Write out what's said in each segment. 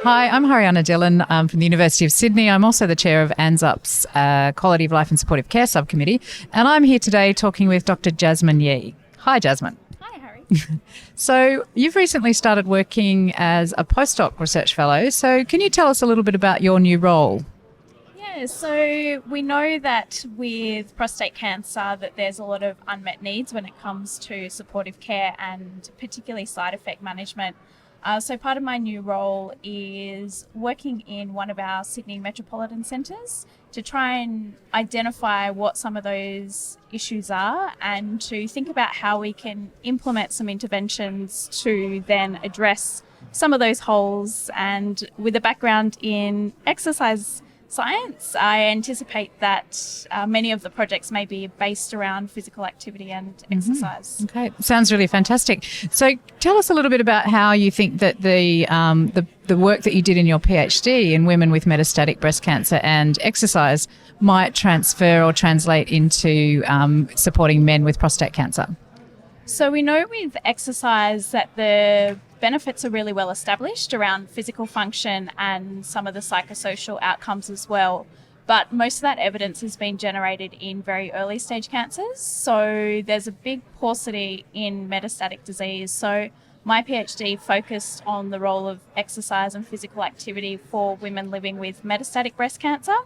Hi, I'm Haryana Dhillon from the University of Sydney. I'm also the chair of ANZUP's Quality of Life and Supportive Care Subcommittee, and I'm here today talking with Dr. Jasmine Yee. Hi, Jasmine. Hi, Harry. So you've recently started working as a postdoc research fellow. So can you tell us a little bit about your new role? Yeah, so we know that with prostate cancer that there's a lot of unmet needs when it comes to supportive care and particularly side effect management. So part of my new role is working in one of our Sydney metropolitan centres to try and identify what some of those issues are and to think about how we can implement some interventions to then address some of those holes. And with a background in exercise science, I anticipate that many of the projects may be based around physical activity and exercise. Okay, sounds really fantastic. So tell us a little bit about how you think that the work that you did in your PhD in women with metastatic breast cancer and exercise might transfer or translate into supporting men with prostate cancer. So we know with exercise that the benefits are really well established around physical function and some of the psychosocial outcomes as well. But most of that evidence has been generated in very early stage cancers. So there's a big paucity in metastatic disease. So my PhD focused on the role of exercise and physical activity for women living with metastatic breast cancer.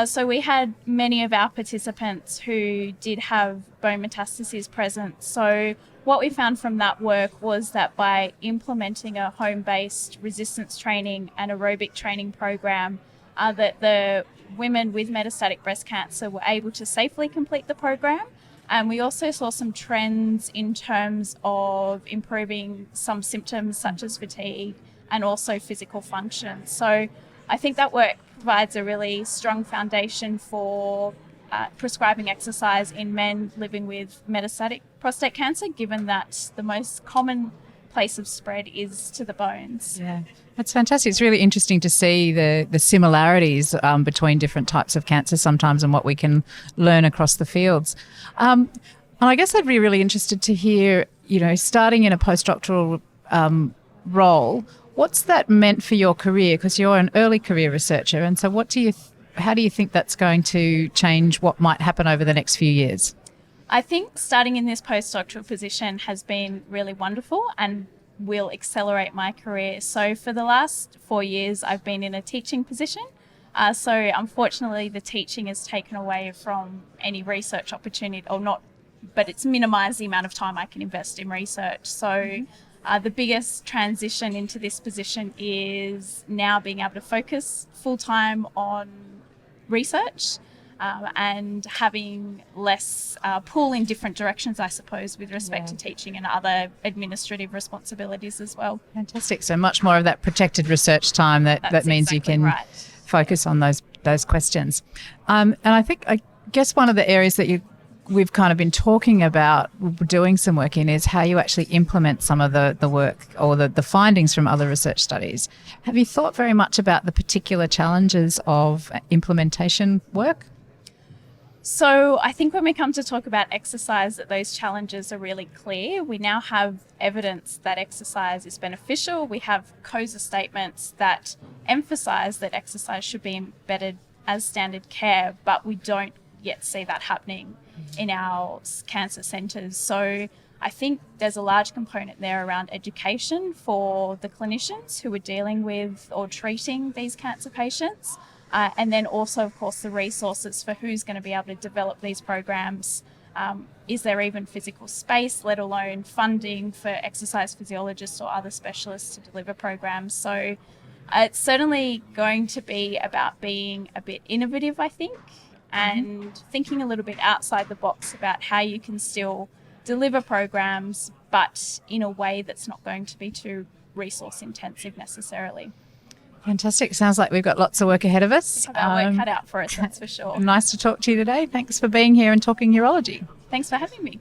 So we had many of our participants who did have bone metastases present. So what we found from that work was that by implementing a home-based resistance training and aerobic training program, that the women with metastatic breast cancer were able to safely complete the program. And we also saw some trends in terms of improving some symptoms such as fatigue and also physical function. So I think that work provides a really strong foundation for prescribing exercise in men living with metastatic prostate cancer, given that the most common place of spread is to the bones. Yeah, that's fantastic. It's really interesting to see the similarities between different types of cancer sometimes and what we can learn across the fields. And I guess I'd be really interested to hear, starting in a postdoctoral role, what's that meant for your career? Because you're an early career researcher, and so how do you think that's going to change what might happen over the next few years? I think starting in this postdoctoral position has been really wonderful and will accelerate my career. So for the last 4 years, I've been in a teaching position. So unfortunately, the teaching is taken away from any research opportunity, but it's minimised the amount of time I can invest in research. So the biggest transition into this position is now being able to focus full-time on research and having less pull in different directions, I suppose, with respect to teaching and other administrative responsibilities as well. Fantastic. So much more of that protected research time that means exactly you can right. focus on those questions. And I guess one of the areas that we've kind of been talking about doing some work in is how you actually implement some of the work or the findings from other research studies. Have you thought very much about the particular challenges of implementation work? So I think when we come to talk about exercise, that those challenges are really clear. We now have evidence that exercise is beneficial. We have COSA statements that emphasise that exercise should be embedded as standard care, but we don't yet see that happening in our cancer centres. So I think there's a large component there around education for the clinicians who are dealing with or treating these cancer patients. And then also, of course, the resources for who's going to be able to develop these programs. Is there even physical space, let alone funding for exercise physiologists or other specialists to deliver programs? So it's certainly going to be about being a bit innovative, I think, and thinking a little bit outside the box about how you can still deliver programs, but in a way that's not going to be too resource intensive necessarily. Fantastic. Sounds like we've got lots of work ahead of us. We have our work cut out for us, that's for sure. Nice to talk to you today. Thanks for being here and talking urology. Thanks for having me.